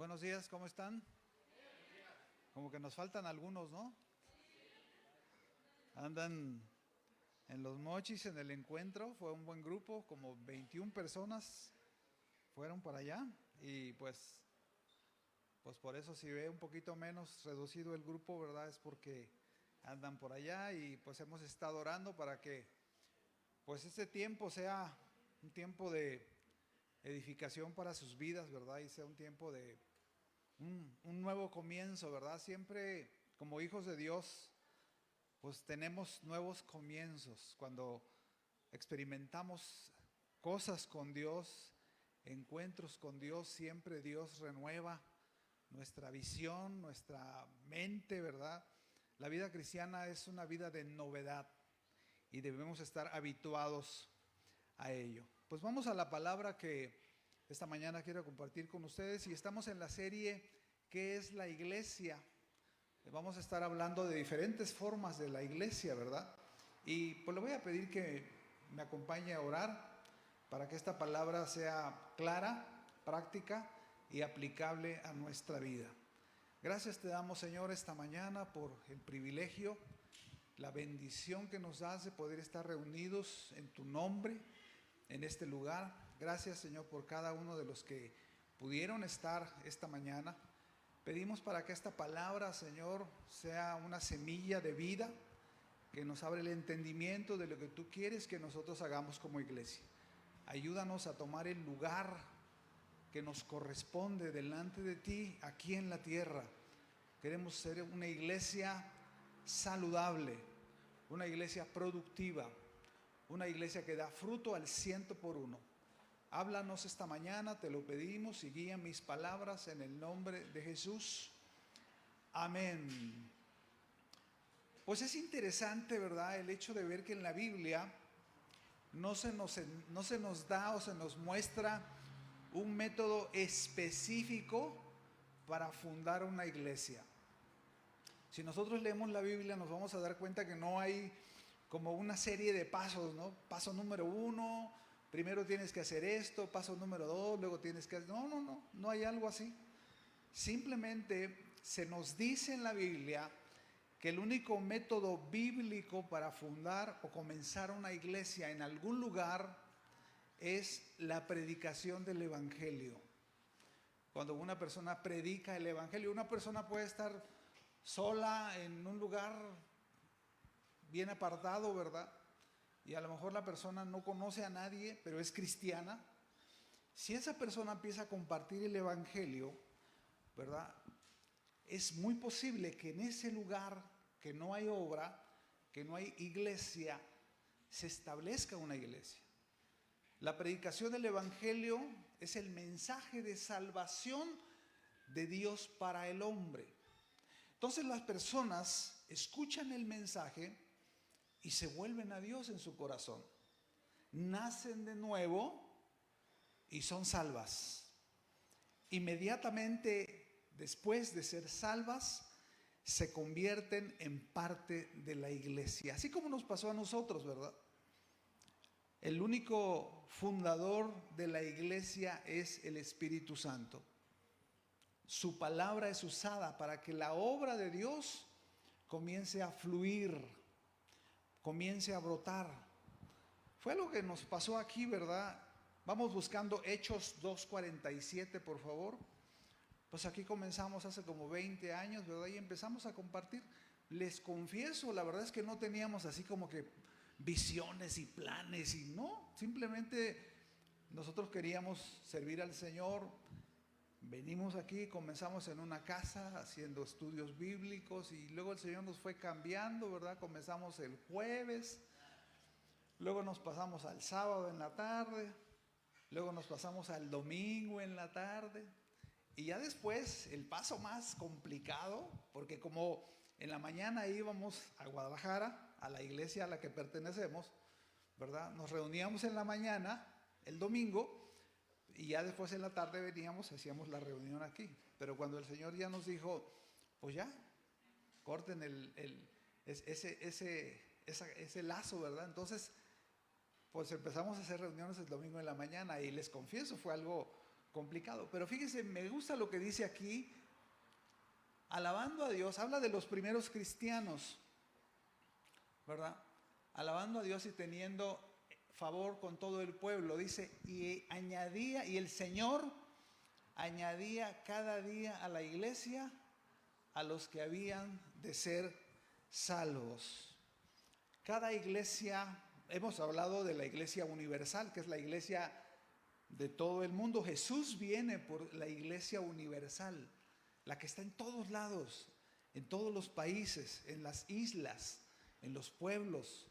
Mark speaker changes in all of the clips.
Speaker 1: Buenos días, ¿cómo están? Como que nos faltan algunos, ¿no? Andan en Los Mochis, en el encuentro, fue un buen grupo, como 21 personas fueron para allá y pues por eso si ve un poquito menos reducido el grupo, ¿verdad? Es porque andan por allá y pues hemos estado orando para que pues este tiempo sea un tiempo de edificación para sus vidas, ¿verdad? Y sea un tiempo de un nuevo comienzo, ¿verdad? Siempre como hijos de Dios, pues tenemos nuevos comienzos. Cuando experimentamos cosas con Dios, encuentros con Dios, siempre Dios renueva nuestra visión, nuestra mente, ¿verdad? La vida cristiana es una vida de novedad y debemos estar habituados a ello. Pues vamos a la palabra que esta mañana quiero compartir con ustedes y estamos en la serie ¿Qué es la iglesia? Vamos a estar hablando de diferentes formas de la iglesia, ¿verdad? Y pues le voy a pedir que me acompañe a orar para que esta palabra sea clara, práctica y aplicable a nuestra vida. Gracias te damos, Señor, esta mañana por el privilegio, la bendición que nos das de poder estar reunidos en tu nombre, en este lugar. Gracias, Señor, por cada uno de los que pudieron estar esta mañana. Pedimos para que esta palabra, Señor, sea una semilla de vida que nos abre el entendimiento de lo que tú quieres que nosotros hagamos como iglesia. Ayúdanos a tomar el lugar que nos corresponde delante de ti aquí en la tierra. Queremos ser una iglesia saludable, una iglesia productiva, una iglesia que da fruto al 100%. Háblanos esta mañana, te lo pedimos, y guía mis palabras en el nombre de Jesús. Amén. Pues es interesante, ¿verdad?, el hecho de ver que en la Biblia no se nos da o se nos muestra un método específico para fundar una iglesia. Si nosotros leemos la Biblia nos vamos a dar cuenta que no hay como una serie de pasos, ¿no? Paso número 1, primero tienes que hacer esto, paso número 2, luego tienes que hacer... No hay algo así. Simplemente se nos dice en la Biblia que el único método bíblico para fundar o comenzar una iglesia en algún lugar es la predicación del Evangelio. Cuando una persona predica el Evangelio, una persona puede estar sola en un lugar bien apartado, ¿verdad? Y a lo mejor la persona no conoce a nadie, pero es cristiana. Si esa persona empieza a compartir el Evangelio, ¿verdad?, es muy posible que en ese lugar que no hay obra, que no hay iglesia, se establezca una iglesia. La predicación del Evangelio es el mensaje de salvación de Dios para el hombre. Entonces las personas escuchan el mensaje y se vuelven a Dios en su corazón. Nacen de nuevo y son salvas. Inmediatamente después de ser salvas, se convierten en parte de la iglesia. Así como nos pasó a nosotros, ¿verdad? El único fundador de la iglesia es el Espíritu Santo. Su palabra es usada para que la obra de Dios comience a fluir, comience a brotar. Fue lo que nos pasó aquí, ¿verdad? Vamos buscando Hechos 2:47, por favor. Pues aquí comenzamos hace como 20 años, ¿verdad? Y empezamos a compartir. Les confieso, la verdad es que no teníamos así como que visiones y planes y no, simplemente nosotros queríamos servir al Señor. Venimos aquí, comenzamos en una casa haciendo estudios bíblicos y luego el Señor nos fue cambiando, ¿verdad? Comenzamos el jueves, luego nos pasamos al sábado en la tarde, luego nos pasamos al domingo en la tarde y ya después el paso más complicado, porque como en la mañana íbamos a Guadalajara, a la iglesia a la que pertenecemos, ¿verdad? Nos reuníamos en la mañana, el domingo, y ya después en la tarde veníamos, hacíamos la reunión aquí. Pero cuando el Señor ya nos dijo, pues ya, corten ese lazo, ¿verdad? Entonces, pues empezamos a hacer reuniones el domingo en la mañana y les confieso, fue algo complicado. Pero fíjese, me gusta lo que dice aquí, alabando a Dios, habla de los primeros cristianos, ¿verdad? Alabando a Dios y teniendo favor con todo el pueblo, dice, y añadía, y el Señor añadía cada día a la iglesia a los que habían de ser salvos. Cada iglesia, hemos hablado de la iglesia universal, que es la iglesia de todo el mundo. Jesús viene por la iglesia universal, la que está en todos lados, en todos los países, en las islas, en los pueblos,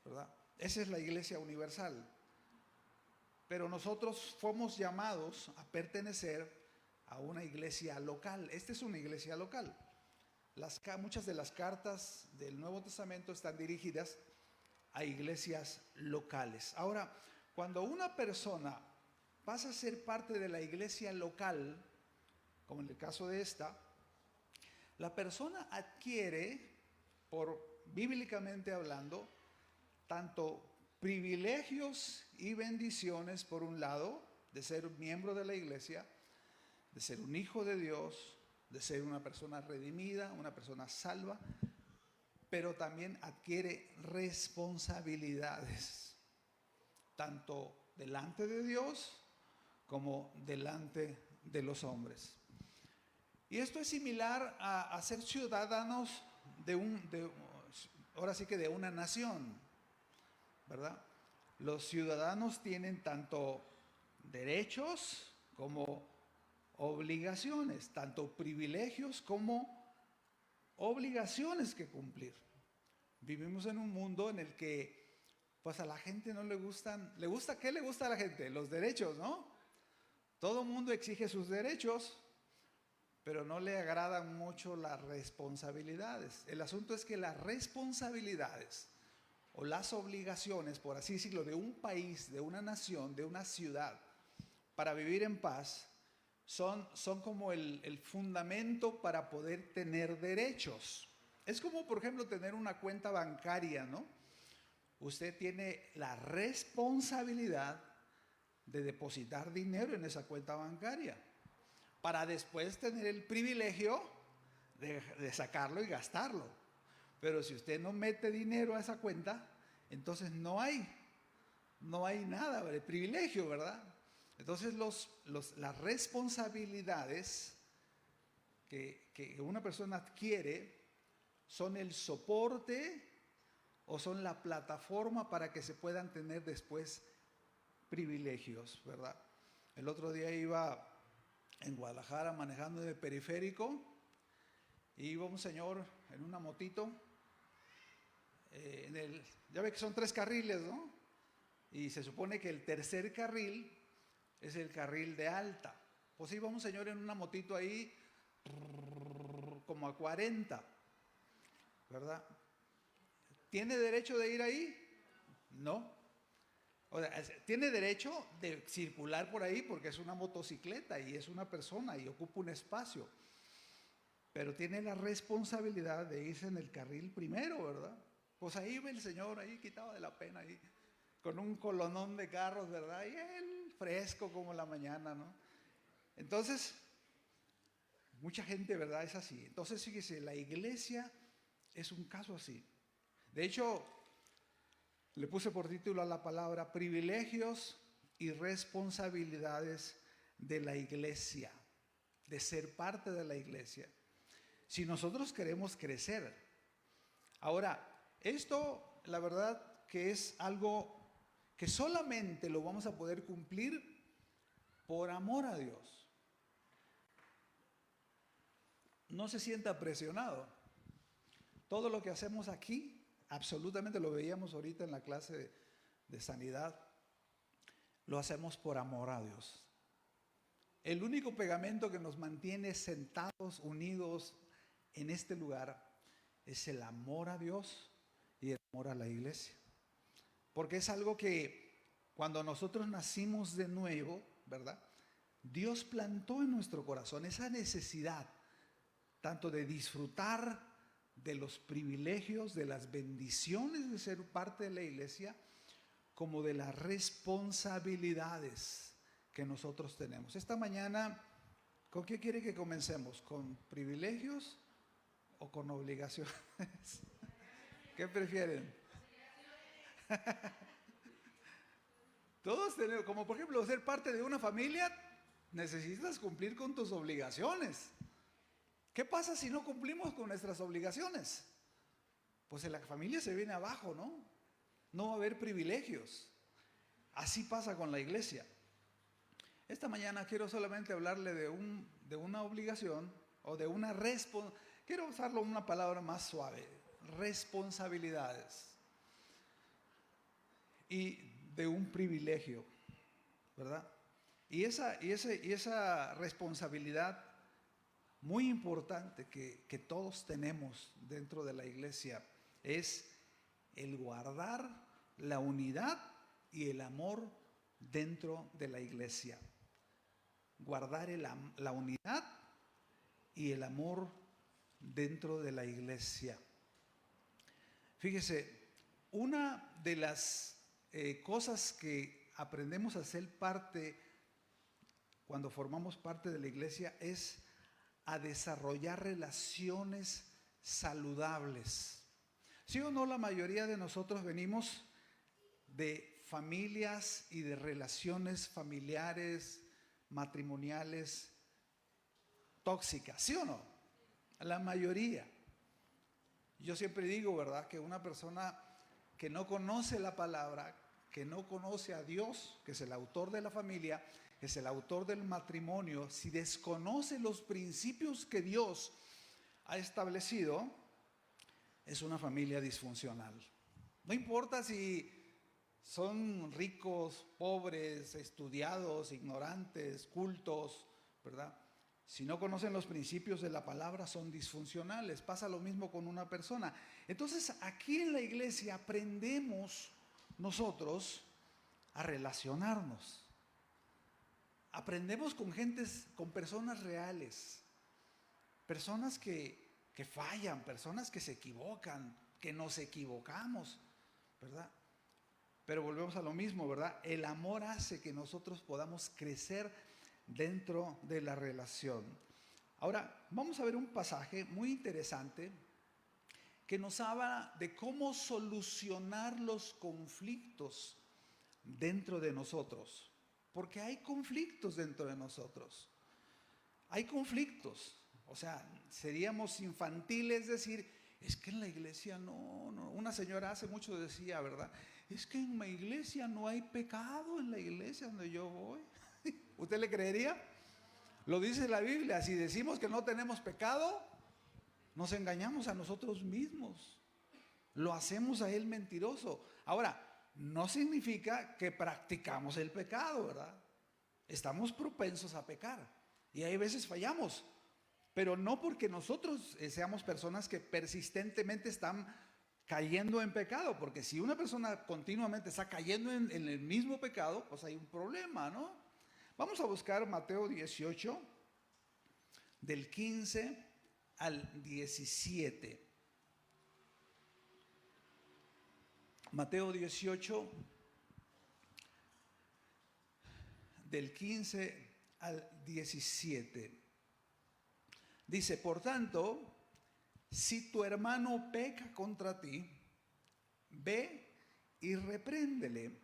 Speaker 1: ¿verdad? Esa es la iglesia universal. Pero nosotros fuimos llamados a pertenecer a una iglesia local. Esta es una iglesia local. Muchas de las cartas del Nuevo Testamento están dirigidas a iglesias locales. Ahora, cuando una persona pasa a ser parte de la iglesia local, como en el caso de esta, la persona adquiere, bíblicamente hablando, tanto privilegios y bendiciones, por un lado, de ser miembro de la iglesia, de ser un hijo de Dios, de ser una persona redimida, una persona salva, pero también adquiere responsabilidades, tanto delante de Dios como delante de los hombres. Y esto es similar a ser ciudadanos ahora sí que de una nación, ¿verdad? Los ciudadanos tienen tanto derechos como obligaciones, tanto privilegios como obligaciones que cumplir. Vivimos en un mundo en el que pues a la gente no le gustan, ¿qué le gusta a la gente? Los derechos, ¿no? Todo el mundo exige sus derechos, pero no le agradan mucho las responsabilidades. El asunto es que las responsabilidades o las obligaciones, por así decirlo, de un país, de una nación, de una ciudad, para vivir en paz, son como el fundamento para poder tener derechos. Es como, por ejemplo, tener una cuenta bancaria, ¿no? Usted tiene la responsabilidad de depositar dinero en esa cuenta bancaria, para después tener el privilegio de sacarlo y gastarlo. Pero si usted no mete dinero a esa cuenta, entonces no hay nada de privilegio, ¿verdad? Entonces las responsabilidades que una persona adquiere son el soporte o son la plataforma para que se puedan tener después privilegios, ¿verdad? El otro día iba en Guadalajara manejando en el periférico y iba un señor en una motito, ya ve que son 3 carriles, ¿no? Y se supone que el tercer carril es el carril de alta. Pues iba un señor en una motito ahí, como a 40, ¿verdad? ¿Tiene derecho de ir ahí? No. O sea, tiene derecho de circular por ahí porque es una motocicleta y es una persona y ocupa un espacio. Pero tiene la responsabilidad de irse en el carril primero, ¿verdad? Pues ahí ve el señor ahí quitado de la pena ahí, con un colonón de carros, ¿verdad? Y él fresco como la mañana, ¿no? Entonces, mucha gente, ¿verdad? Es así. Entonces, fíjese, la iglesia es un caso así. De hecho, le puse por título a la palabra privilegios y responsabilidades de la iglesia, de ser parte de la iglesia. Si nosotros queremos crecer. Ahora, esto, la verdad, que es algo que solamente lo vamos a poder cumplir por amor a Dios. No se sienta presionado. Todo lo que hacemos aquí, absolutamente lo veíamos ahorita en la clase de sanidad, lo hacemos por amor a Dios. El único pegamento que nos mantiene sentados, unidos en este lugar, es el amor a Dios y el amor a la iglesia. Porque es algo que cuando nosotros nacimos de nuevo, ¿verdad? Dios plantó en nuestro corazón esa necesidad, tanto de disfrutar de los privilegios, de las bendiciones de ser parte de la iglesia, como de las responsabilidades que nosotros tenemos. Esta mañana, ¿con qué quiere que comencemos? ¿Con privilegios o con obligaciones? ¿Qué prefieren? Todos tenemos, como por ejemplo, ser parte de una familia, necesitas cumplir con tus obligaciones. ¿Qué pasa si no cumplimos con nuestras obligaciones? Pues en la familia se viene abajo, ¿no? No va a haber privilegios. Así pasa con la iglesia. Esta mañana quiero solamente hablarle de una obligación o de una responsabilidad. Quiero usarlo una palabra más suave. Responsabilidades. Y de un privilegio, ¿verdad? Y esa responsabilidad muy importante que todos tenemos dentro de la iglesia es el guardar la unidad y el amor dentro de la iglesia. Guardar la unidad y el amor dentro de la iglesia. Fíjese, una de las cosas que aprendemos a ser parte cuando formamos parte de la iglesia es a desarrollar relaciones saludables. ¿Sí o no? La mayoría de nosotros venimos de familias y de relaciones familiares, matrimoniales tóxicas, ¿sí o no? La mayoría. Yo siempre digo, ¿verdad?, que una persona que no conoce la palabra, que no conoce a Dios, que es el autor de la familia, que es el autor del matrimonio, si desconoce los principios que Dios ha establecido, es una familia disfuncional. No importa si son ricos, pobres, estudiados, ignorantes, cultos, ¿verdad? Si no conocen los principios de la palabra, son disfuncionales. Pasa lo mismo con una persona. Entonces, aquí en la iglesia aprendemos nosotros a relacionarnos. Aprendemos con con personas reales, personas que fallan, personas que se equivocan, que nos equivocamos, ¿verdad? Pero volvemos a lo mismo, ¿verdad? El amor hace que nosotros podamos crecer dentro de la relación. Ahora, vamos a ver un pasaje muy interesante que nos habla de cómo solucionar los conflictos dentro de nosotros. Porque hay conflictos dentro de nosotros. Hay conflictos. O sea, seríamos infantiles decir, es que en la iglesia no. Una señora hace mucho decía, ¿verdad? Es que en mi iglesia no hay pecado, en la iglesia donde yo voy. ¿Usted le creería? Lo dice la Biblia. Si decimos que no tenemos pecado, nos engañamos a nosotros mismos. Lo hacemos a él mentiroso. Ahora, no significa que practicamos el pecado, ¿verdad? Estamos propensos a pecar y hay veces fallamos, pero no porque nosotros seamos personas que persistentemente están cayendo en pecado, porque si una persona continuamente está cayendo en el mismo pecado, pues hay un problema, ¿no? Vamos a buscar Mateo 18, del 15 al 17. Mateo 18, del 15 al 17. Dice, por tanto, si tu hermano peca contra ti, ve y repréndele,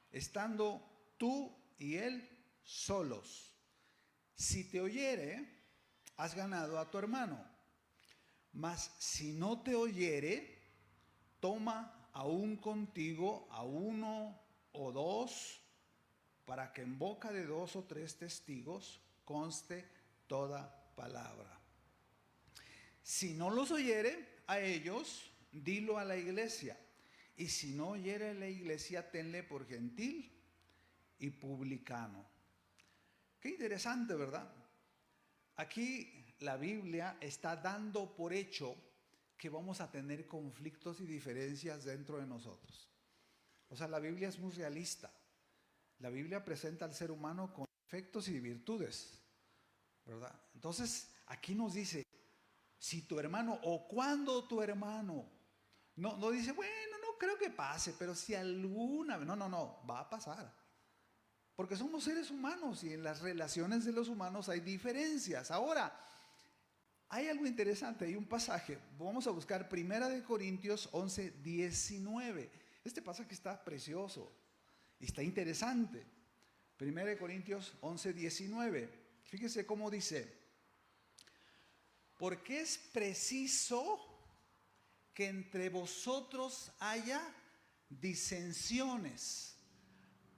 Speaker 1: estando tú y él solos. Si te oyere, has ganado a tu hermano. Mas si no te oyere, toma aún contigo a uno o dos, para que en boca de 2 o 3 testigos conste toda palabra. Si no los oyere a ellos, dilo a la iglesia. Y si no oyere a la iglesia, tenle por gentil y publicano. Qué interesante, ¿verdad? Aquí la Biblia está dando por hecho que vamos a tener conflictos y diferencias dentro de nosotros. O sea, la Biblia es muy realista. La Biblia presenta al ser humano con defectos y virtudes, ¿verdad? Entonces, aquí nos dice, si tu hermano o cuando tu hermano, no dice, bueno, no creo que pase, pero si alguna vez, no, va a pasar. porque somos seres humanos y en las relaciones de los humanos hay diferencias. Ahora, hay algo interesante, hay un pasaje, vamos a buscar 1 Corintios 11, 19. Este pasaje está precioso y está interesante. 1 Corintios 11, 19. Fíjese cómo dice: porque es preciso que entre vosotros haya disensiones,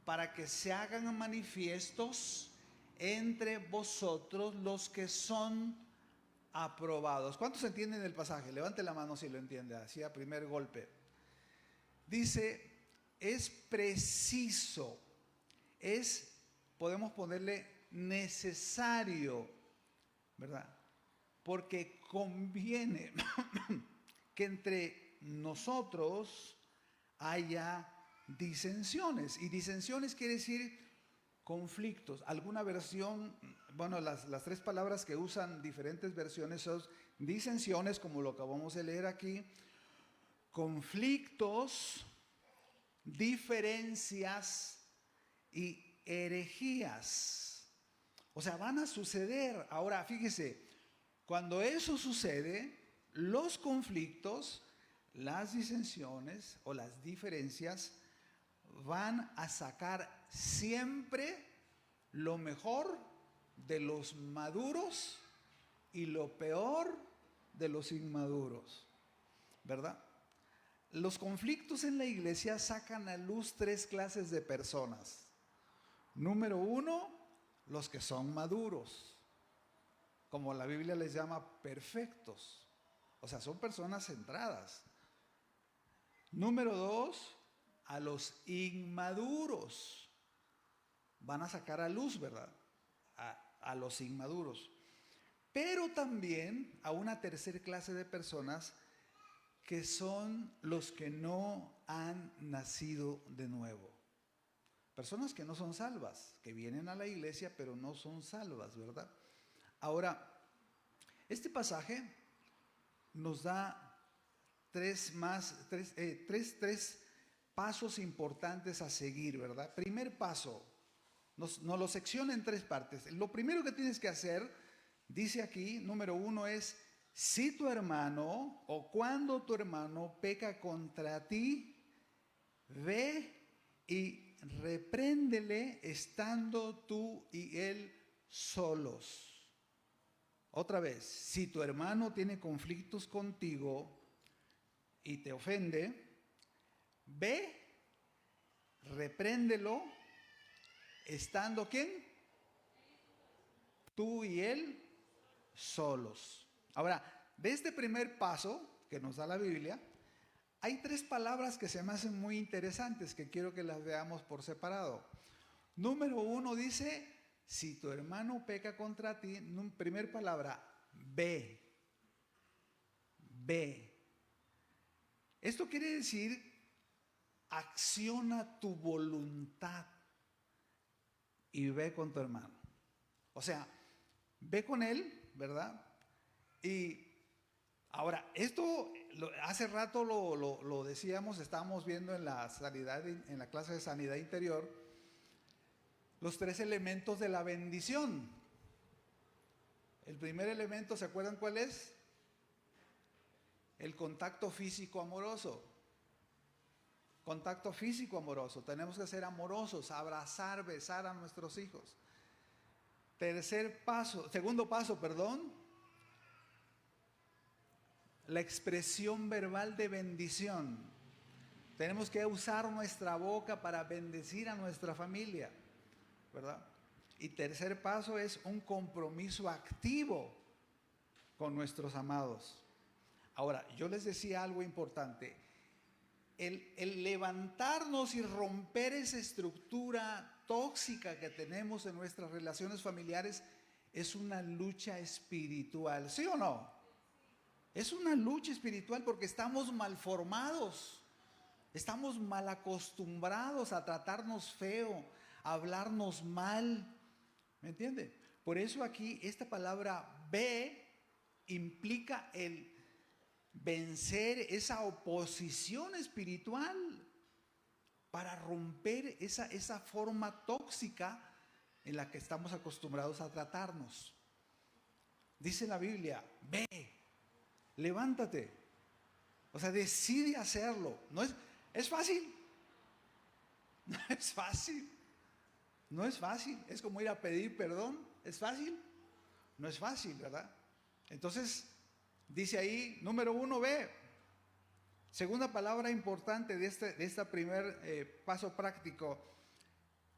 Speaker 1: para que se hagan manifiestos entre vosotros los que son aprobados. ¿Cuántos entienden el pasaje? Levante la mano si lo entiende, así a primer golpe. Dice, es preciso, podemos ponerle necesario, ¿verdad? Porque conviene que entre nosotros haya disensiones. Y disensiones quiere decir conflictos. Alguna versión, bueno, las tres palabras que usan diferentes versiones son disensiones, como lo acabamos de leer aquí, conflictos, diferencias y herejías. O sea, van a suceder. Ahora, fíjese, cuando eso sucede, los conflictos, las disensiones o las diferencias van a sacar siempre lo mejor de los maduros y lo peor de los inmaduros, ¿verdad? Los conflictos en la iglesia sacan a luz tres clases de personas. Número uno, los que son maduros, como la Biblia les llama perfectos, o sea, son personas centradas. Número dos, a los inmaduros. Van a sacar a luz, ¿verdad? A los inmaduros. Pero también a una tercera clase de personas que son los que no han nacido de nuevo. Personas que no son salvas, que vienen a la iglesia pero no son salvas, ¿verdad? Ahora, este pasaje nos da tres pasos importantes a seguir, ¿verdad? Primer paso, nos lo secciona en tres partes. Lo primero que tienes que hacer, dice aquí, número uno es, si tu hermano o cuando tu hermano peca contra ti, ve y repréndele estando tú y él solos. Otra vez, si tu hermano tiene conflictos contigo y te ofende, ve, repréndelo, estando ¿quién? Tú y él solos. Ahora, de este primer paso que nos da la Biblia, hay tres palabras que se me hacen muy interesantes, que quiero que las veamos por separado. Número uno dice, si tu hermano peca contra ti, primer palabra, ve. Ve. Esto quiere decir, acciona tu voluntad y ve con tu hermano. O sea, ve con él, ¿verdad? Y ahora, esto hace rato lo decíamos, estábamos viendo en la clase de sanidad interior, los tres elementos de la bendición. El primer elemento, ¿se acuerdan cuál es? El contacto físico amoroso. Contacto físico amoroso. Tenemos que ser amorosos, abrazar, besar a nuestros hijos. Segundo paso, la expresión verbal de bendición. Tenemos que usar nuestra boca para bendecir a nuestra familia, ¿verdad? Y tercer paso es un compromiso activo con nuestros amados. Ahora, yo les decía algo importante. El levantarnos y romper esa estructura tóxica que tenemos en nuestras relaciones familiares es una lucha espiritual, ¿sí o no? Es una lucha espiritual porque estamos mal formados, estamos mal acostumbrados a tratarnos feo, a hablarnos mal, ¿me entiende? Por eso aquí esta palabra ve implica el vencer esa oposición espiritual. para romper esa forma tóxica en la que estamos acostumbrados a tratarnos. Dice la Biblia, ve, levántate. O sea, decide hacerlo. ¿Es fácil? No es fácil. No es fácil. Es como ir a pedir perdón. ¿Es fácil? No es fácil, ¿verdad? Entonces, dice ahí, número 1, ve. Segunda palabra importante de este primer paso práctico,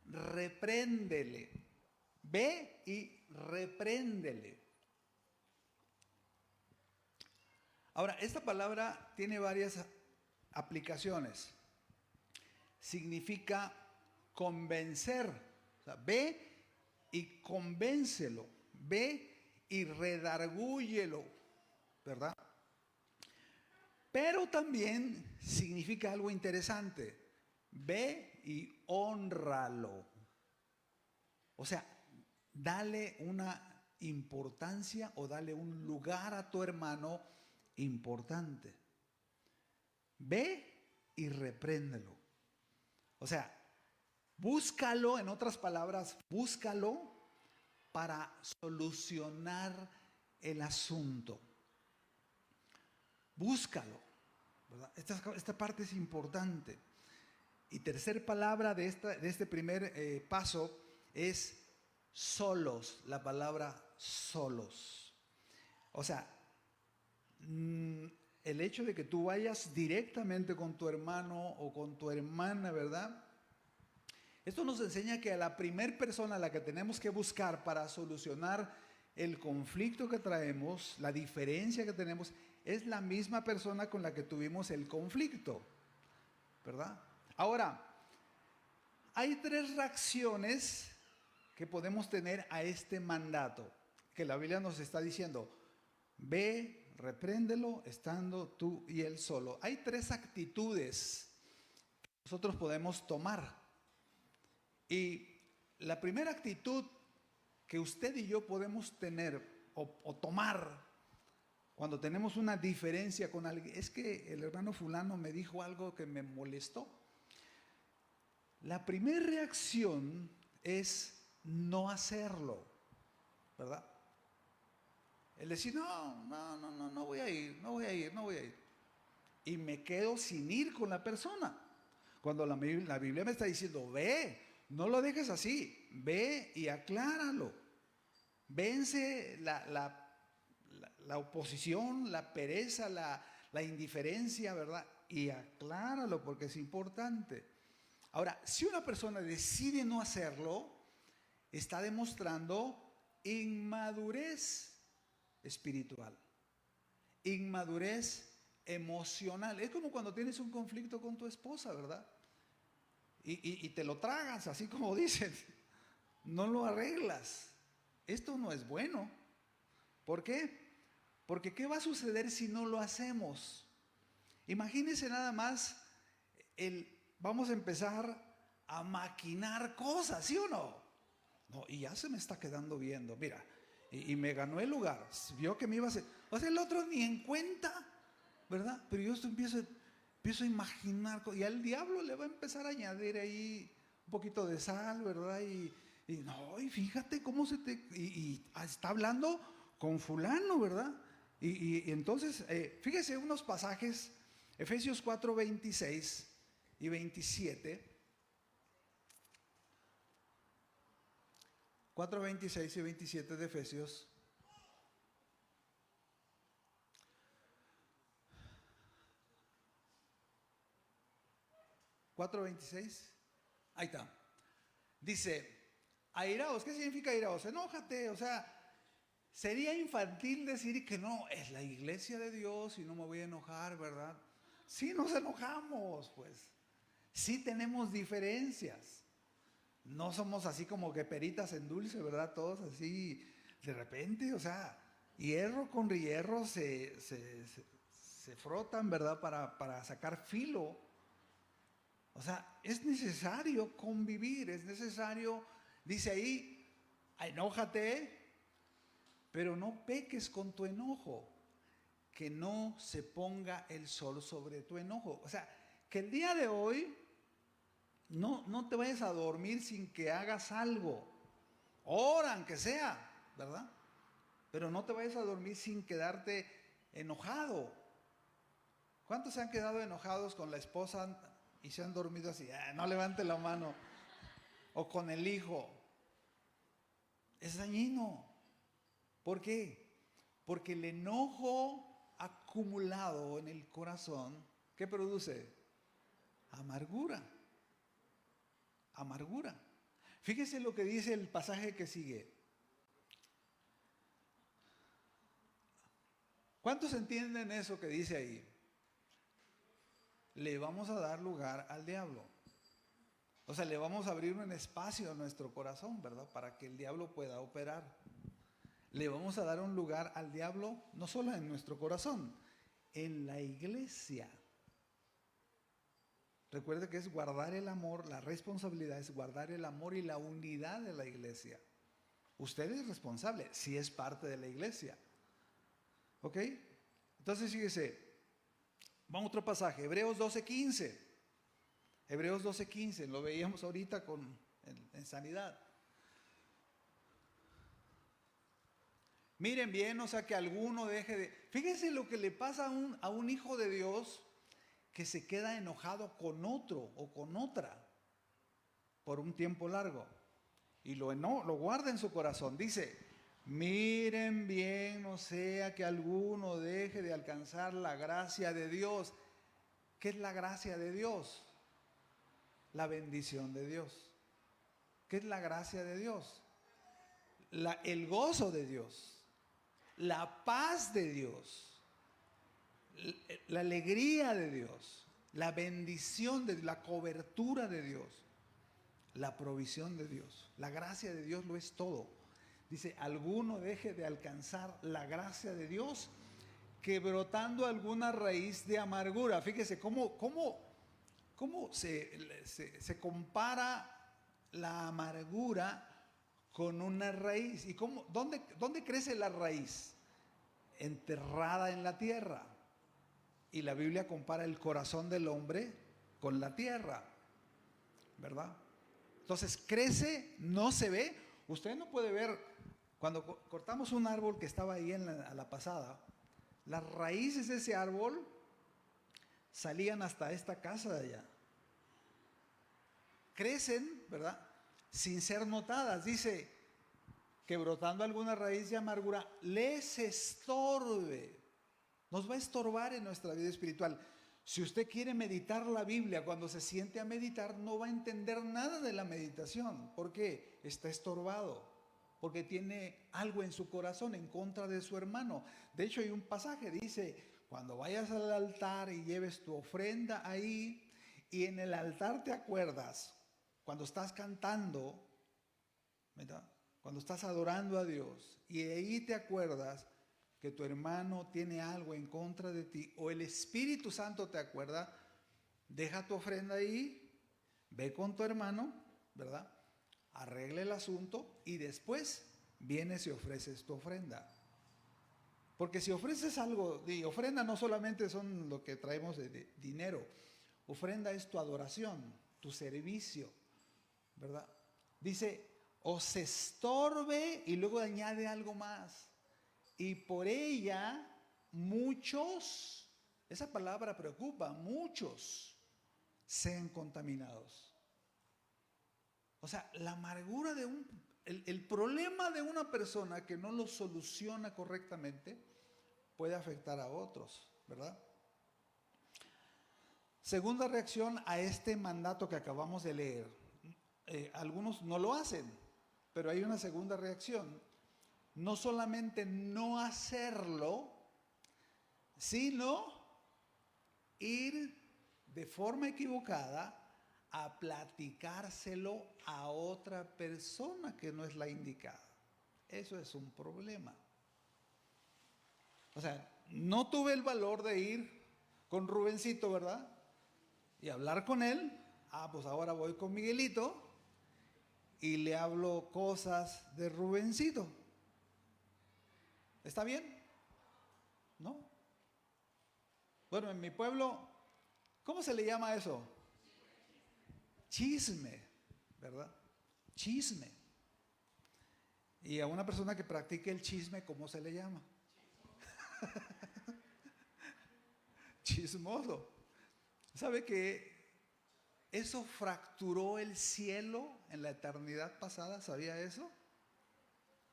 Speaker 1: repréndele. Ve y repréndele. Ahora, esta palabra tiene varias aplicaciones. Significa convencer. O sea, ve y convéncelo. Ve y redargúyelo, ¿verdad? Pero también significa algo interesante. Ve y hónralo. O sea, dale una importancia o dale un lugar a tu hermano importante. Ve y repréndelo. O sea, búscalo, en otras palabras, búscalo para solucionar el asunto. Búscalo, ¿verdad? Esta parte es importante. Y tercer palabra de este primer paso es solos, la palabra solos. O sea, el hecho de que tú vayas directamente con tu hermano o con tu hermana, ¿verdad? Esto nos enseña que a la primer persona a la que tenemos que buscar para solucionar el conflicto que traemos, la diferencia que tenemos, es la misma persona con la que tuvimos el conflicto, ¿verdad? Ahora, hay 3 reacciones que podemos tener a este mandato, que la Biblia nos está diciendo, ve, repréndelo, estando tú y él solo. Hay 3 actitudes que nosotros podemos tomar. Y la primera actitud que usted y yo podemos tener o tomar cuando tenemos una diferencia con alguien, es que el hermano fulano me dijo algo que me molestó. La primera reacción es no hacerlo, ¿verdad? El decir, no voy a ir. Y me quedo sin ir con la persona. Cuando la Biblia me está diciendo, ve, no lo dejes así, ve y acláralo. Vence la oposición, la pereza, la indiferencia, ¿verdad? Y acláralo porque es importante. Ahora, si una persona decide no hacerlo, está demostrando inmadurez espiritual, inmadurez emocional. Es como cuando tienes un conflicto con tu esposa, ¿verdad? Y te lo tragas, así como dicen, no lo arreglas. Esto no es bueno. ¿Por qué? Porque ¿qué va a suceder si no lo hacemos? Imagínense nada más, vamos a empezar a maquinar cosas, ¿sí o no? No, y ya se me está quedando viendo, mira, y me ganó el lugar, vio que me iba a hacer, o sea, el otro ni en cuenta, ¿verdad? Pero yo empiezo a imaginar, y al diablo le va a empezar a añadir ahí un poquito de sal, ¿verdad? Y fíjate cómo y está hablando con fulano, ¿verdad? Y entonces, fíjese unos pasajes, Efesios 4, 26 y 27. 4, 26 y 27 de Efesios. ¿4:26? Ahí está. Dice, airaos. ¿Qué significa airaos? Enójate, o sea, sería infantil decir que no, es la iglesia de Dios y no me voy a enojar, ¿verdad? Sí nos enojamos, pues. Sí tenemos diferencias. No somos así como que peritas en dulce, ¿verdad? Todos así, de repente, o sea, hierro con hierro se frotan, ¿verdad? Para sacar filo. O sea, es necesario convivir, es necesario, dice ahí, enójate, pero no peques con tu enojo, que no se ponga el sol sobre tu enojo. O sea, que el día de hoy no te vayas a dormir sin que hagas algo. Ora, aunque sea, ¿verdad? Pero no te vayas a dormir sin quedarte enojado. ¿Cuántos se han quedado enojados con la esposa y se han dormido así? No levante la mano. O con el hijo. Es dañino. ¿Por qué? Porque el enojo acumulado en el corazón, ¿qué produce? Amargura. Amargura. Fíjese lo que dice el pasaje que sigue. ¿Cuántos entienden eso que dice ahí? Le vamos a dar lugar al diablo. O sea, le vamos a abrir un espacio a nuestro corazón, ¿verdad? Para que el diablo pueda operar. Le vamos a dar un lugar al diablo, no solo en nuestro corazón, en la iglesia. Recuerde que es guardar el amor, la responsabilidad es guardar el amor y la unidad de la iglesia. Usted es responsable si es parte de la iglesia. ¿Ok? Entonces fíjese, vamos a otro pasaje, Hebreos 12:15. Hebreos 12:15, lo veíamos ahorita en sanidad. Miren bien, o sea, que alguno deje de... Fíjense lo que le pasa a un hijo de Dios que se queda enojado con otro o con otra por un tiempo largo y lo guarda en su corazón. Dice, miren bien, no sea que alguno deje de alcanzar la gracia de Dios. ¿Qué es la gracia de Dios? La bendición de Dios. ¿Qué es la gracia de Dios? El gozo de Dios, la paz de Dios, la alegría de Dios, la bendición de la cobertura de Dios, la provisión de Dios. La gracia de Dios lo es todo. Dice, alguno deje de alcanzar la gracia de Dios que brotando alguna raíz de amargura. Fíjese cómo se compara la amargura con una raíz. ¿Y dónde crece la raíz? Enterrada en la tierra. Y la Biblia compara el corazón del hombre con la tierra, ¿verdad? Entonces crece, no se ve. Usted no puede ver, cuando cortamos un árbol que estaba ahí a la pasada, las raíces de ese árbol salían hasta esta casa de allá. Crecen, ¿verdad? Sin ser notadas. Dice que brotando alguna raíz de amargura les estorbe. Nos va a estorbar en nuestra vida espiritual. Si usted quiere meditar la Biblia, cuando se siente a meditar, no va a entender nada de la meditación. ¿Por qué? Está estorbado. Porque tiene algo en su corazón en contra de su hermano. De hecho, hay un pasaje, dice, cuando vayas al altar y lleves tu ofrenda ahí, y en el altar te acuerdas, cuando estás cantando, ¿verdad? Cuando estás adorando a Dios, y ahí te acuerdas que tu hermano tiene algo en contra de ti, o el Espíritu Santo te acuerda, deja tu ofrenda ahí, ve con tu hermano, ¿verdad? Arregla el asunto y después vienes y ofreces tu ofrenda. Porque si ofreces algo, y ofrenda no solamente son lo que traemos de dinero, ofrenda es tu adoración, tu servicio, ¿verdad? Dice, os estorbe, y luego añade algo más. Y por ella muchos, esa palabra preocupa, muchos sean contaminados. O sea, la amargura el problema de una persona que no lo soluciona correctamente puede afectar a otros, ¿verdad? Segunda reacción a este mandato que acabamos de leer. Algunos no lo hacen, pero hay una segunda reacción. No solamente no hacerlo, sino ir de forma equivocada a platicárselo a otra persona que no es la indicada. Eso es un problema. O sea, no tuve el valor de ir con Rubencito, ¿verdad? Y hablar con él. Pues ahora voy con Miguelito y le hablo cosas de Rubencito. ¿Está bien? ¿No? Bueno, en mi pueblo, ¿cómo se le llama eso? chisme, ¿verdad? Chisme. Y a una persona que practique el chisme, ¿cómo se le llama? Chismoso. ¿Sabe que eso fracturó el cielo en la eternidad pasada? ¿Sabía eso?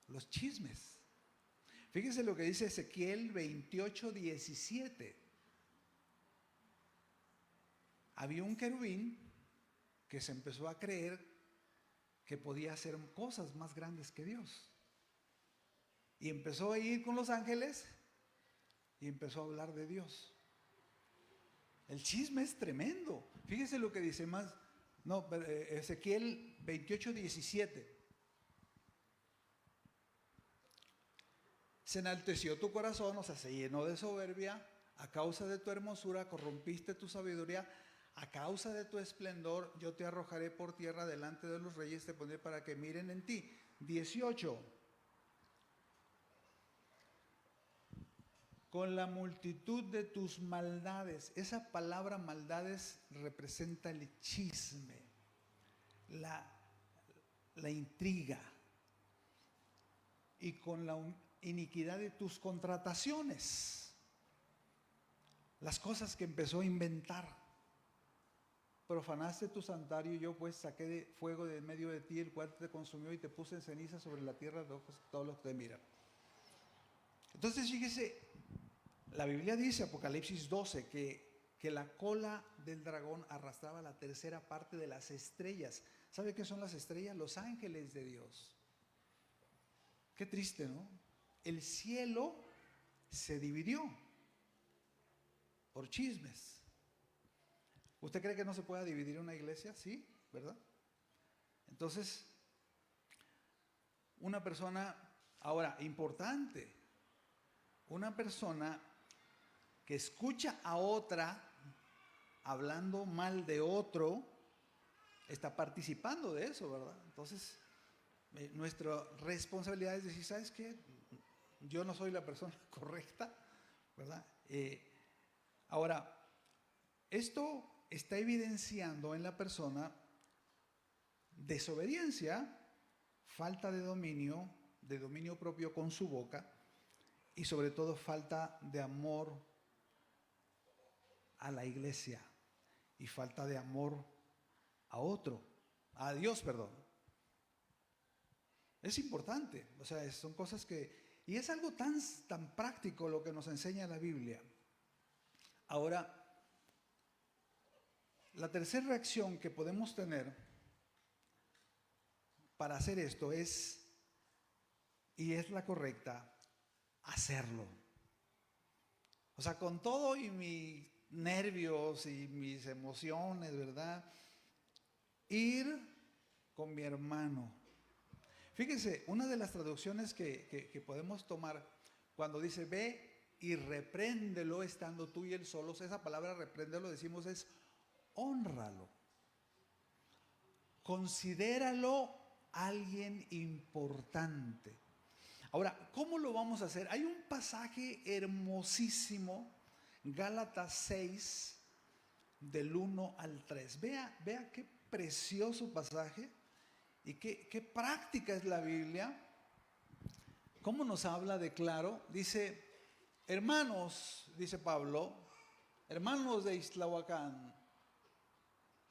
Speaker 1: Los chismes. Fíjese lo que dice Ezequiel 28:17. Había un querubín que se empezó a creer que podía hacer cosas más grandes que Dios. Y empezó a ir con los ángeles y empezó a hablar de Dios. El chisme es tremendo. Fíjese lo que dice más. No, Ezequiel 28:17. Se enalteció tu corazón, o sea, se llenó de soberbia. A causa de tu hermosura corrompiste tu sabiduría. A causa de tu esplendor yo te arrojaré por tierra delante de los reyes, te pondré para que miren en ti. 18. Con la multitud de tus maldades. Esa palabra maldades representa el chisme, la intriga. Y con la iniquidad de tus contrataciones, las cosas que empezó a inventar. Profanaste tu santuario, yo pues saqué de fuego de en medio de ti, el cual te consumió, y te puse en ceniza sobre la tierra de ojos todos los que te miran. Entonces fíjese, la Biblia dice, Apocalipsis 12, que la cola del dragón arrastraba la tercera parte de las estrellas. ¿Sabe qué son las estrellas? Los ángeles de Dios. Qué triste, ¿no? El cielo se dividió por chismes. ¿Usted cree que no se pueda dividir una iglesia? Sí, ¿verdad? Entonces, una persona, ahora, importante, una persona que escucha a otra hablando mal de otro, está participando de eso, ¿verdad? Entonces, nuestra responsabilidad es decir, ¿sabes qué? Yo no soy la persona correcta, ¿verdad? Ahora, esto está evidenciando en la persona desobediencia, falta de dominio propio con su boca, y sobre todo falta de amor a la iglesia y falta de amor a Dios, perdón. Es importante, o sea, son cosas que, y es algo tan práctico lo que nos enseña la Biblia. Ahora, la tercera reacción que podemos tener para hacer esto es, y es la correcta, hacerlo. O sea, con todo y mis nervios y mis emociones, ¿verdad? Ir con mi hermano. Fíjense, una de las traducciones que podemos tomar cuando dice ve y repréndelo estando tú y él solos, esa palabra repréndelo, decimos es hónralo. Considéralo alguien importante. Ahora, ¿cómo lo vamos a hacer? Hay un pasaje hermosísimo, Gálatas 6, del 1 al 3. Vea qué precioso pasaje y qué práctica es la Biblia. ¿Cómo nos habla de claro? Dice, hermanos, dice Pablo, hermanos de Islahuacán,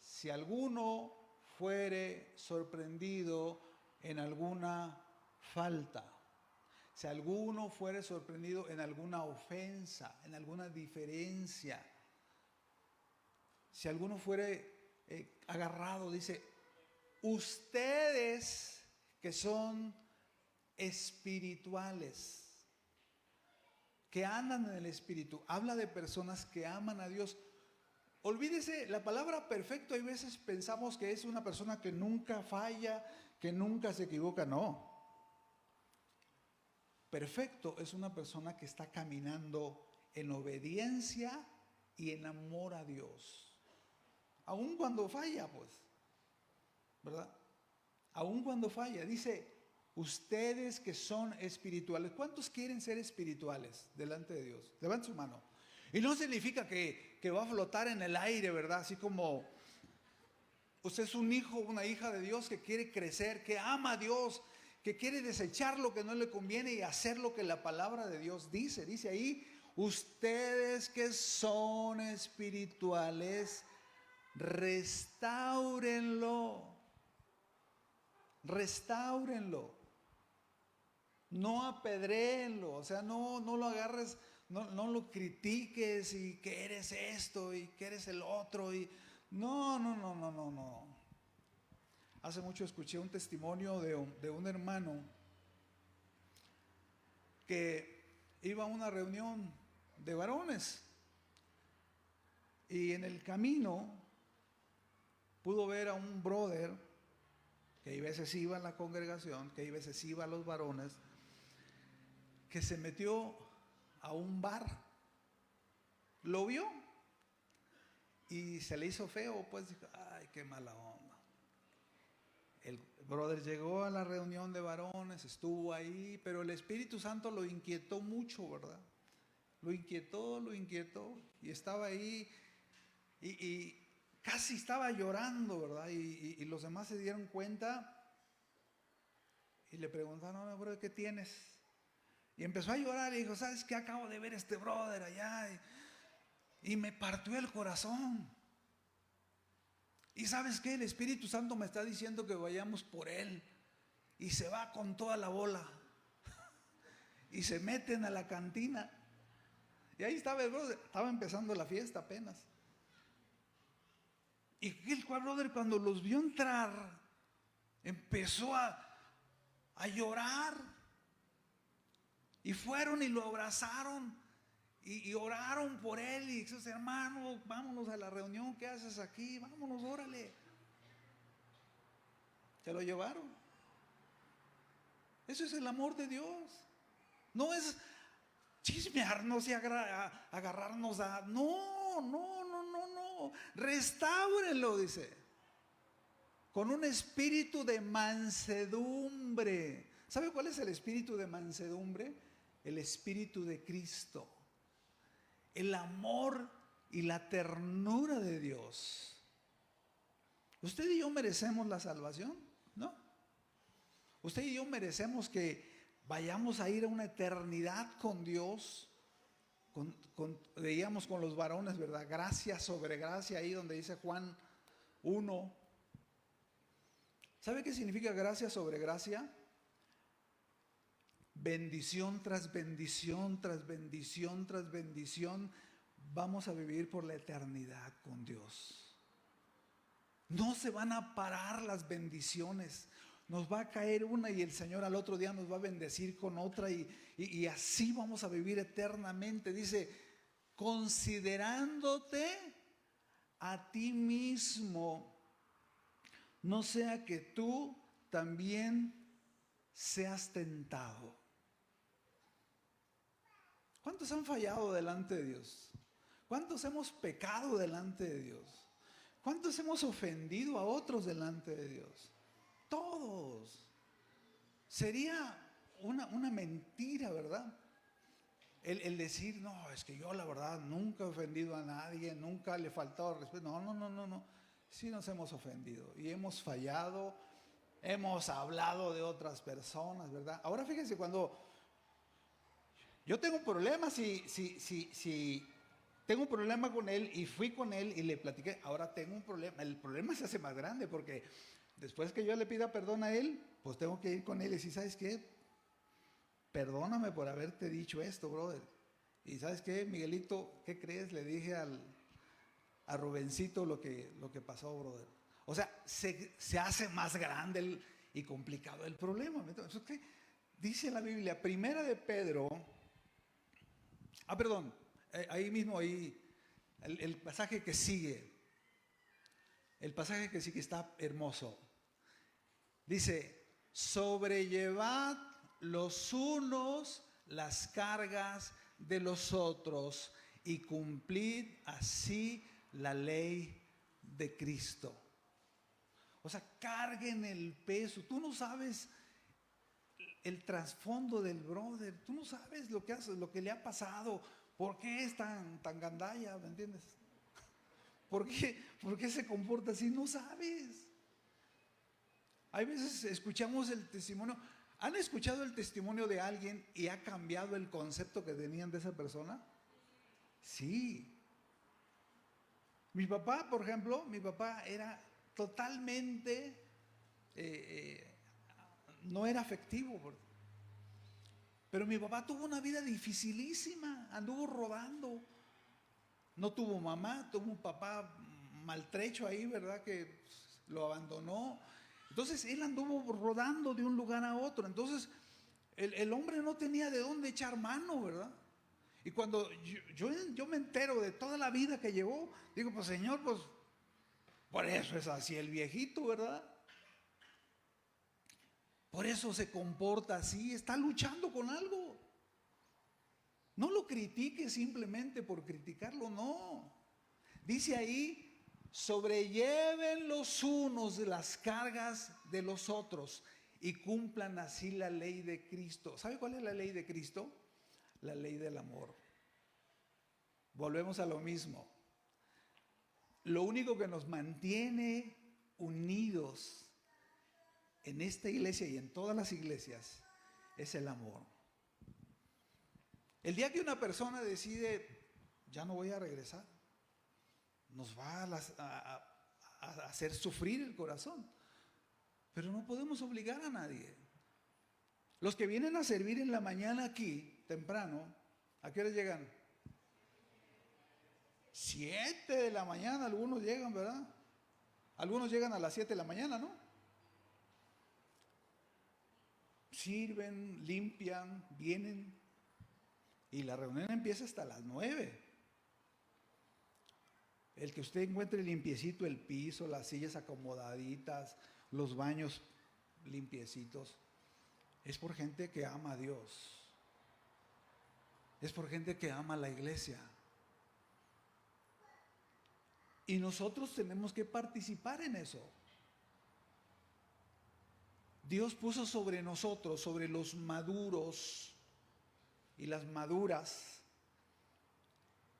Speaker 1: si alguno fuere sorprendido en alguna falta, si alguno fuere sorprendido en alguna ofensa, en alguna diferencia, si alguno fuere agarrado, dice, ustedes que son espirituales, que andan en el espíritu, habla de personas que aman a Dios. Olvídese, la palabra perfecto, hay veces pensamos que es una persona que nunca falla, que nunca se equivoca. No. Perfecto es una persona que está caminando en obediencia y en amor a Dios. Aun cuando falla, pues, ¿verdad? Aun cuando falla. Dice, ustedes que son espirituales. ¿Cuántos quieren ser espirituales delante de Dios? Levante su mano. Y no significa que va a flotar en el aire, ¿verdad? Así como Usted es un hijo, una hija de Dios que quiere crecer, que ama a Dios, que quiere desechar lo que no le conviene y hacer lo que la palabra de Dios dice. Dice ahí, ustedes que son espirituales, restáurenlo. Restáurenlo. No apedréenlo. O sea, no lo agarres, no lo critiques y que eres esto y que eres el otro. No. Hace mucho escuché un testimonio de un hermano que iba a una reunión de varones y en el camino pudo ver a un brother que a veces iba a la congregación, que a veces iba a los varones, que se metió a un bar. Lo vio y se le hizo feo, pues dijo, ay, qué mala onda. El brother llegó a la reunión de varones, estuvo ahí, pero el Espíritu Santo lo inquietó mucho, ¿verdad? Lo inquietó y estaba ahí y casi estaba llorando, ¿verdad? Y los demás se dieron cuenta y le preguntaron, brother, ¿qué tienes? Y empezó a llorar y dijo, ¿sabes qué? Acabo de ver a este brother allá y me partió el corazón. Y ¿sabes qué? El Espíritu Santo me está diciendo que vayamos por él. Y se va con toda la bola. Y se meten a la cantina. Y ahí estaba el brother, estaba empezando la fiesta apenas. Y el brother, cuando los vio entrar, empezó a llorar. Y fueron y lo abrazaron y oraron por él. Y dijo, hermano, vámonos a la reunión, ¿qué haces aquí? Vámonos, órale. Se lo llevaron. Eso es el amor de Dios. No es chismearnos y agarrarnos a... No. Restáurenlo, dice. Con un espíritu de mansedumbre. ¿Sabe cuál es el espíritu de mansedumbre? El espíritu de Cristo. El amor y la ternura de Dios. ¿Usted y yo merecemos la salvación? ¿No? Usted y yo merecemos que vayamos a ir a una eternidad con Dios. Veíamos con los varones, ¿verdad? Gracia sobre gracia, ahí donde dice Juan 1. ¿Sabe qué significa gracia sobre gracia? Bendición tras bendición, tras bendición, tras bendición, vamos a vivir por la eternidad con Dios. No se van a parar las bendiciones. Nos va a caer una y el Señor al otro día nos va a bendecir con otra y así vamos a vivir eternamente. Dice, considerándote a ti mismo, no sea que tú también seas tentado. ¿Cuántos han fallado delante de Dios? ¿Cuántos hemos pecado delante de Dios? ¿Cuántos hemos ofendido a otros delante de Dios? Todos. Sería una mentira, ¿verdad? El decir, no, es que yo la verdad nunca he ofendido a nadie, nunca le he faltado respeto. No. Sí nos hemos ofendido y hemos fallado, hemos hablado de otras personas, ¿verdad? Ahora fíjense, cuando yo tengo un problema, si tengo un problema con él y fui con él y le platiqué, ahora tengo un problema, el problema se hace más grande porque después que yo le pida perdón a él, pues tengo que ir con él y decir, ¿sabes qué? Perdóname por haberte dicho esto, brother. Y ¿sabes qué, Miguelito? ¿Qué crees? Le dije a Rubencito lo que pasó, brother. O sea, se hace más grande y complicado el problema. Entonces, ¿qué dice la Biblia? Primera de Pedro. Perdón. Ahí mismo, el pasaje que sigue. El pasaje que sigue está hermoso. Dice, sobrellevad los unos las cargas de los otros y cumplid así la ley de Cristo. O sea, carguen el peso. Tú no sabes el trasfondo del brother. Tú no sabes lo que le ha pasado. ¿Por qué es tan gandalla? ¿Me entiendes? ¿Por qué se comporta así? No sabes. Hay veces escuchamos el testimonio. ¿Han escuchado el testimonio de alguien y ha cambiado el concepto que tenían de esa persona? Sí. Mi papá, por ejemplo, mi papá era totalmente, no era afectivo. Pero mi papá tuvo una vida dificilísima, anduvo rodando. No tuvo mamá, tuvo un papá maltrecho ahí, ¿verdad? Que lo abandonó. Entonces él anduvo rodando de un lugar a otro. Entonces el hombre no tenía de dónde echar mano, ¿verdad? Y cuando yo me entero de toda la vida que llevó, digo, pues Señor, pues por eso es así el viejito, ¿verdad? Por eso se comporta así, está luchando con algo. No lo critique simplemente por criticarlo, no. Dice ahí, sobrelleven los unos de las cargas de los otros y cumplan así la ley de Cristo. ¿Sabe cuál es la ley de Cristo? La ley del amor. Volvemos a lo mismo. Lo único que nos mantiene unidos en esta iglesia y en todas las iglesias es el amor. El día que una persona decide, ya no voy a regresar, nos va a hacer sufrir el corazón. Pero no podemos obligar a nadie. Los que vienen a servir en la mañana aquí, temprano, ¿a qué hora llegan? 7 de la mañana, algunos llegan, ¿verdad? Algunos llegan a las 7 de la mañana, ¿no? Sirven, limpian, vienen. Y la reunión empieza hasta las 9. El que usted encuentre limpiecito el piso, las sillas acomodaditas, los baños limpiecitos, es por gente que ama a Dios. Es por gente que ama a la iglesia. Y nosotros tenemos que participar en eso. Dios puso sobre nosotros, sobre los maduros y las maduras,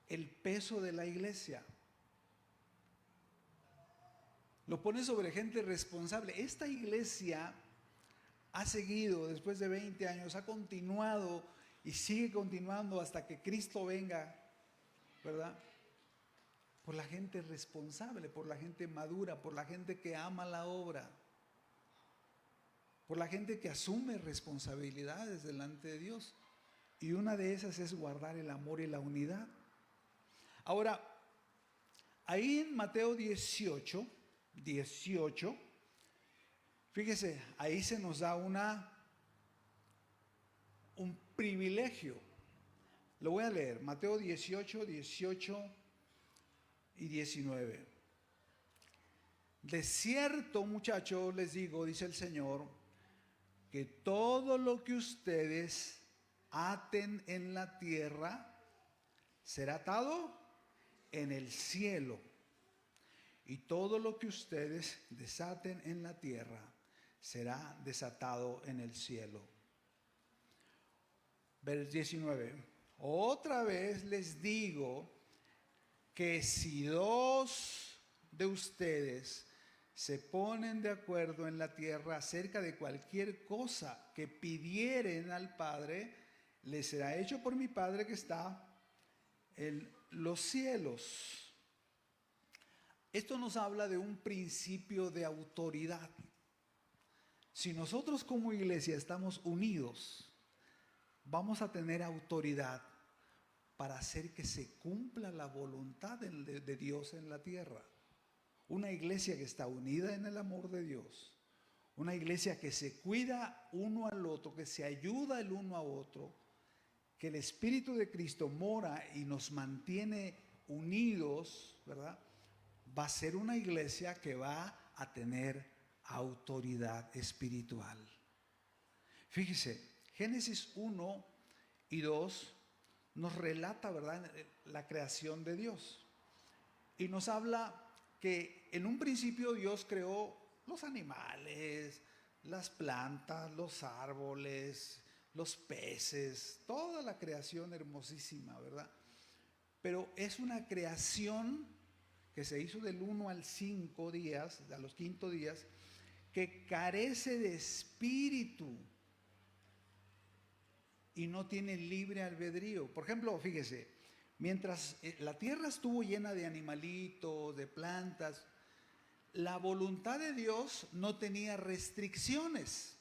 Speaker 1: el peso de la iglesia. Lo pone sobre gente responsable. Esta iglesia ha seguido, después de 20 años, ha continuado y sigue continuando hasta que Cristo venga, ¿verdad? Por la gente responsable, por la gente madura, por la gente que ama la obra, por la gente que asume responsabilidades delante de Dios. Y una de esas es guardar el amor y la unidad. Ahora, ahí en Mateo 18, fíjese, ahí se nos da un privilegio. Lo voy a leer, Mateo 18 y 19. De cierto, muchachos, les digo, dice el Señor, que todo lo que ustedes aten en la tierra será atado en el cielo, y todo lo que ustedes desaten en la tierra será desatado en el cielo. Versículo 19. Otra vez les digo que si 2 de ustedes se ponen de acuerdo en la tierra acerca de cualquier cosa que pidieren al Padre, les será hecho por mi Padre que está en los cielos. Esto nos habla de un principio de autoridad. Si nosotros como iglesia estamos unidos, vamos a tener autoridad para hacer que se cumpla la voluntad de Dios en la tierra. Una iglesia que está unida en el amor de Dios. Una iglesia que se cuida uno al otro, que se ayuda el uno a otro, que el Espíritu de Cristo mora y nos mantiene unidos, ¿verdad? Va a ser una iglesia que va a tener autoridad espiritual. Fíjese, Génesis 1 y 2 nos relata, ¿verdad?, la creación de Dios. Y nos habla que en un principio Dios creó los animales, las plantas, los árboles, los peces, toda la creación hermosísima, ¿verdad? Pero es una creación que se hizo del 1 al 5 días, a los 5 días, que carece de espíritu y no tiene libre albedrío. Por ejemplo, fíjese, mientras la tierra estuvo llena de animalitos, de plantas, la voluntad de Dios no tenía restricciones.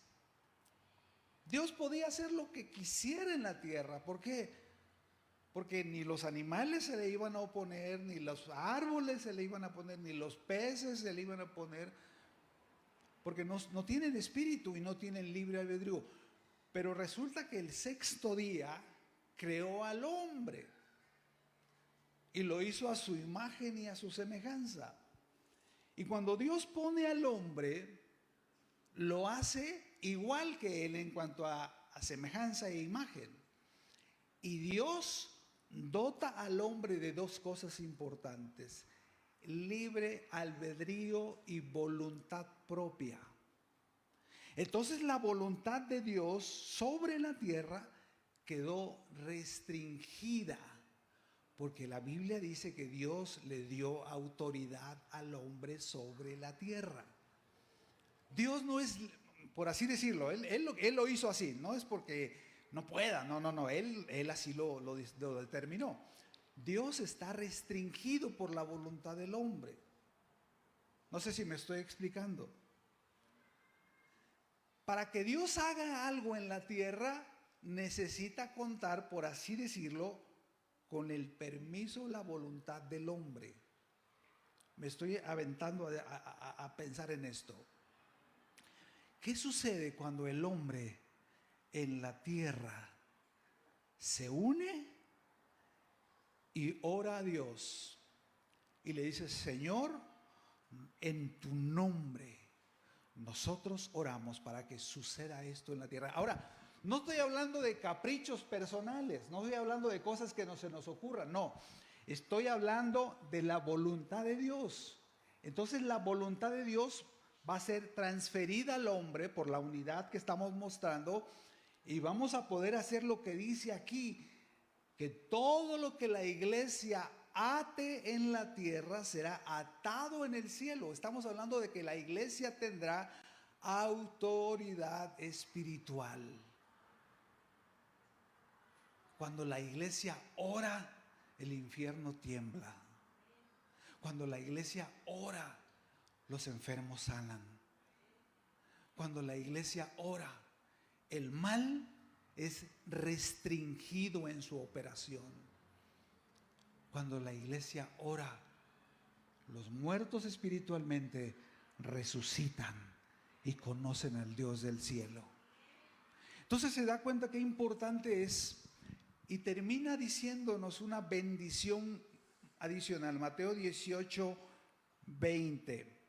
Speaker 1: Dios podía hacer lo que quisiera en la tierra. ¿Por qué? Porque ni los animales se le iban a oponer, ni los árboles se le iban a poner, ni los peces se le iban a poner, porque no tienen espíritu y no tienen libre albedrío. Pero resulta que el sexto día creó al hombre y lo hizo a su imagen y a su semejanza. Y cuando Dios pone al hombre, lo hace igual que él en cuanto a semejanza e imagen. Y Dios dota al hombre de dos cosas importantes: libre albedrío y voluntad propia. Entonces la voluntad de Dios sobre la tierra quedó restringida, porque la Biblia dice que Dios le dio autoridad al hombre sobre la tierra. Dios no es, por así decirlo, él lo hizo así, no es porque no pueda, no, él así lo determinó. Dios está restringido por la voluntad del hombre. No sé si me estoy explicando. Para que Dios haga algo en la tierra, necesita contar, por así decirlo, con el permiso, la voluntad del hombre. Me estoy aventando a pensar en esto. ¿Qué sucede cuando el hombre en la tierra se une y ora a Dios y le dice: Señor, en tu nombre nosotros oramos para que suceda esto en la tierra? Ahora, no estoy hablando de caprichos personales, no estoy hablando de cosas que no se nos ocurran, no, estoy hablando de la voluntad de Dios. Entonces la voluntad de Dios va a ser transferida al hombre por la unidad que estamos mostrando, y vamos a poder hacer lo que dice aquí, que todo lo que la iglesia ate en la tierra será atado en el cielo. Estamos hablando de que la iglesia tendrá autoridad espiritual. Cuando la iglesia ora, el infierno tiembla. Cuando la iglesia ora, los enfermos sanan. Cuando la iglesia ora, el mal es restringido en su operación. Cuando la iglesia ora, los muertos espiritualmente resucitan y conocen al Dios del cielo. Entonces se da cuenta qué importante es, y termina diciéndonos una bendición adicional. Mateo 18, 20.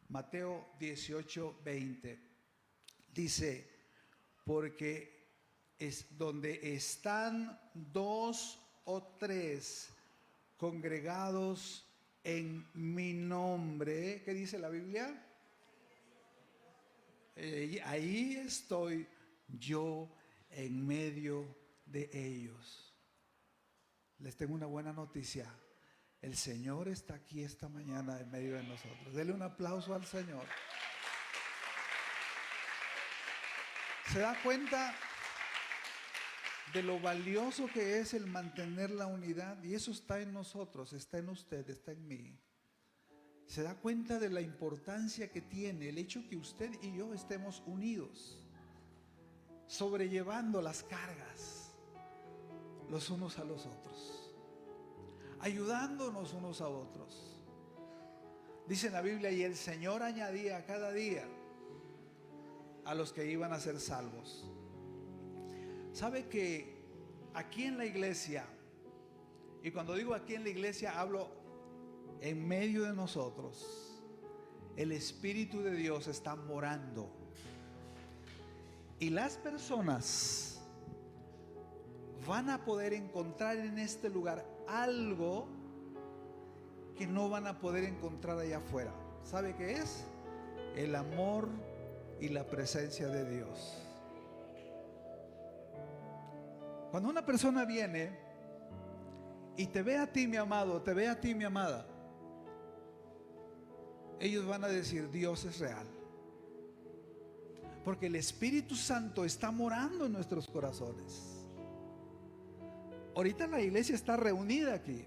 Speaker 1: Mateo 18, 20. Dice: porque es donde están dos o tres congregados en mi nombre. ¿Qué dice la Biblia? Ahí estoy yo en medio de ellos. Les tengo una buena noticia: el Señor está aquí esta mañana en medio de nosotros. Denle un aplauso al Señor. ¿Se da cuenta de lo valioso que es el mantener la unidad? Y eso está en nosotros, está en usted, está en mí. ¿Se da cuenta de la importancia que tiene el hecho que usted y yo estemos unidos, sobrellevando las cargas los unos a los otros, ayudándonos unos a otros? Dice en la Biblia: y el Señor añadía cada día a los que iban a ser salvos. ¿Sabe que aquí en la iglesia, y cuando digo aquí en la iglesia hablo en medio de nosotros, el Espíritu de Dios está morando? Y las personas van a poder encontrar en este lugar algo que no van a poder encontrar allá afuera. ¿Sabe qué es? El amor y la presencia de Dios. Cuando una persona viene y te ve a ti, mi amado, te ve a ti, mi amada, ellos van a decir: Dios es real. Porque el Espíritu Santo está morando en nuestros corazones. Ahorita la iglesia está reunida aquí.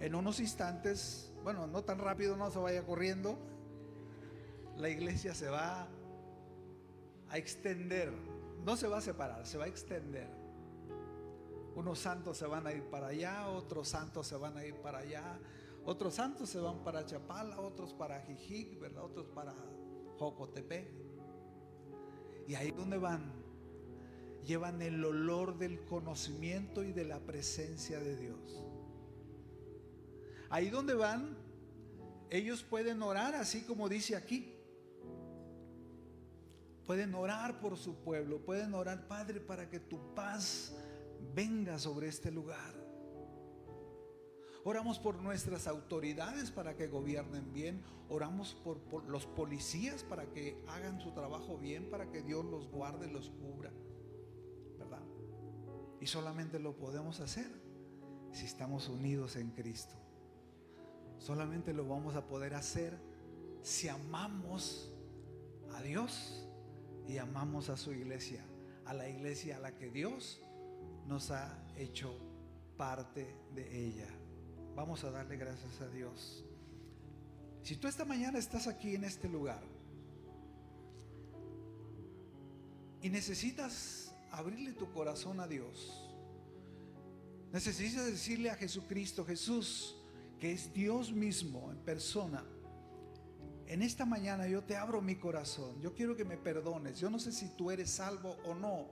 Speaker 1: En unos instantes, bueno, no tan rápido, no se vaya corriendo, la iglesia se va a extender. No se va a separar, se va a extender. Unos santos se van a ir para allá, otros santos se van a ir para allá, otros santos se van para Chapala, otros para Jijic, ¿verdad? Otros para Jocotepec. Y ahí donde van, llevan el olor del conocimiento y de la presencia de Dios. Ahí donde van, ellos pueden orar así como dice aquí. Pueden orar por su pueblo, pueden orar: Padre, para que tu paz venga sobre este lugar. Oramos por nuestras autoridades para que gobiernen bien. Oramos por los policías para que hagan su trabajo bien, para que Dios los guarde, los cubra, ¿verdad? Y solamente lo podemos hacer si estamos unidos en Cristo. Solamente lo vamos a poder hacer si amamos a Dios y amamos a su iglesia, a la iglesia a la que Dios nos ha hecho parte de ella. Vamos a darle gracias a Dios. Si tú esta mañana estás aquí en este lugar y necesitas abrirle tu corazón a Dios, necesitas decirle a Jesucristo: Jesús, que es Dios mismo en persona, en esta mañana yo te abro mi corazón, yo quiero que me perdones. Yo no sé si tú eres salvo o no,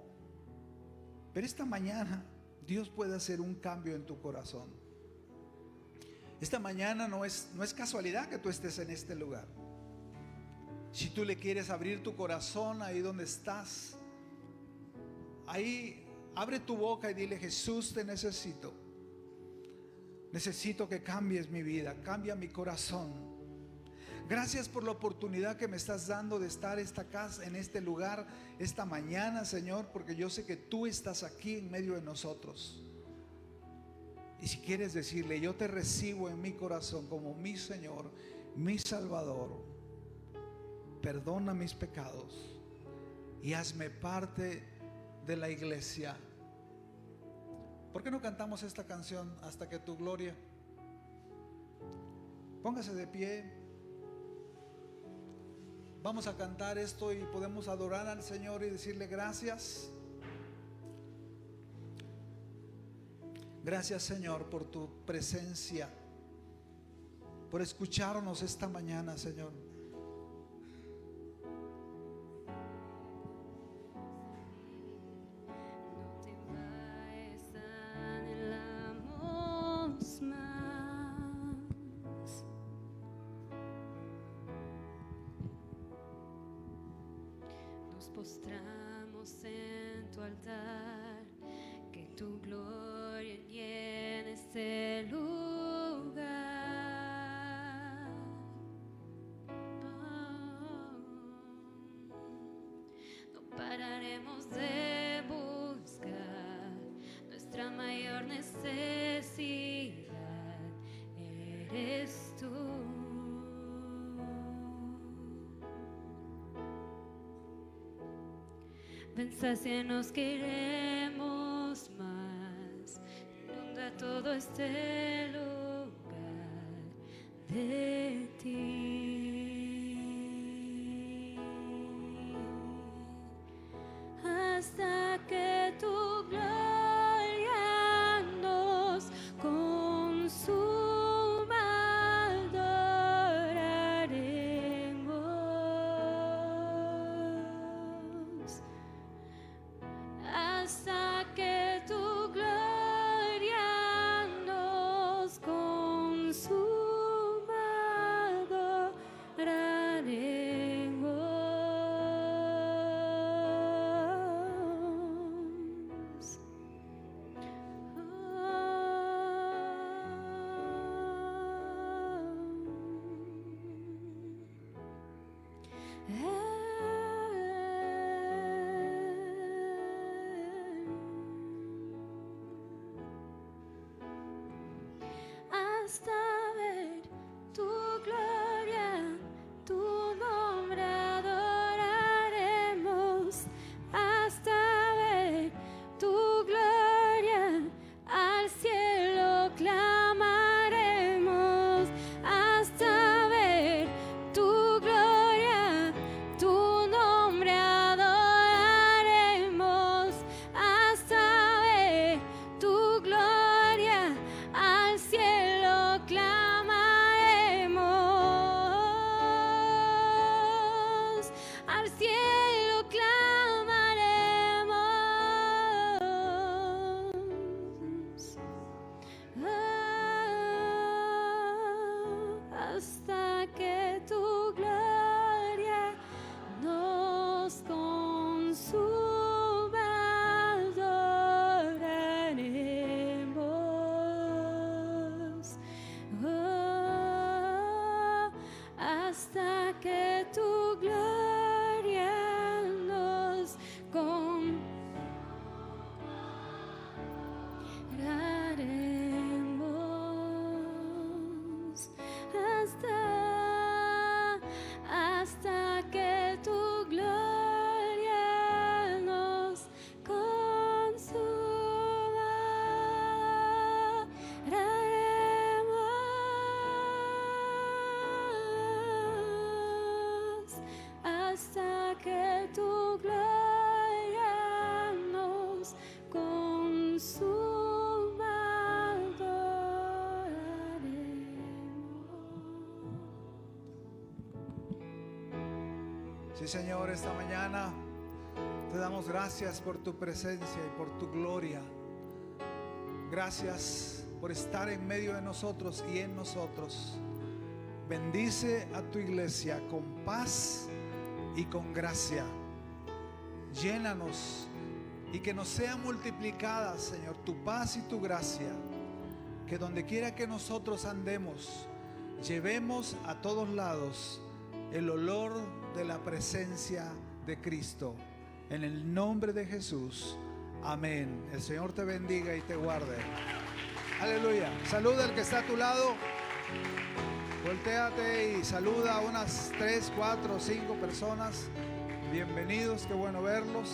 Speaker 1: pero esta mañana Dios puede hacer un cambio en tu corazón. Esta mañana no es casualidad que tú estés en este lugar. Si tú le quieres abrir tu corazón ahí donde estás, ahí abre tu boca y dile: Jesús, te necesito. Necesito que cambies mi vida, cambia mi corazón. Gracias por la oportunidad que me estás dando de estar en este lugar esta mañana, Señor, porque yo sé que tú estás aquí en medio de nosotros. Y si quieres decirle: yo te recibo en mi corazón como mi Señor, mi Salvador, perdona mis pecados y hazme parte de la iglesia. ¿Por qué no cantamos esta canción, Hasta que tu gloria? Póngase de pie. Vamos a cantar esto y podemos adorar al Señor y decirle: gracias. Gracias, Señor, por tu presencia, por escucharnos esta mañana, Señor.
Speaker 2: No te vayas, anhelamos más. Nos postramos en tu altar, que tu gloria llene este lugar. No pararemos de buscar, nuestra mayor necesidad eres tú. Ven, sácianos, queremos más. Inunda todo este lugar de ti, hasta que tu gloria nos consuma, adoraremos. Hasta que tu gloria nos consuma, adoraremos. adoraremos. Oh, hasta que tu gloria nos compraremos. Hasta que tu gloria nos consumaremos. Hasta que tu gloria nos consuma, adoraremos.
Speaker 1: Sí, Señor, esta mañana te damos gracias por tu presencia y por tu gloria. Gracias por estar en medio de nosotros y en nosotros. Bendice a tu iglesia con paz y con gracia. Llénanos y que nos sea multiplicada, Señor, tu paz y tu gracia. Que donde quiera que nosotros andemos, llevemos a todos lados el olor de la presencia de Cristo. En el nombre de Jesús. Amén. El Señor te bendiga y te guarde. Aleluya. Saluda al que está a tu lado. Voltéate y saluda a unas 3, 4, 5 personas. Bienvenidos, qué bueno verlos.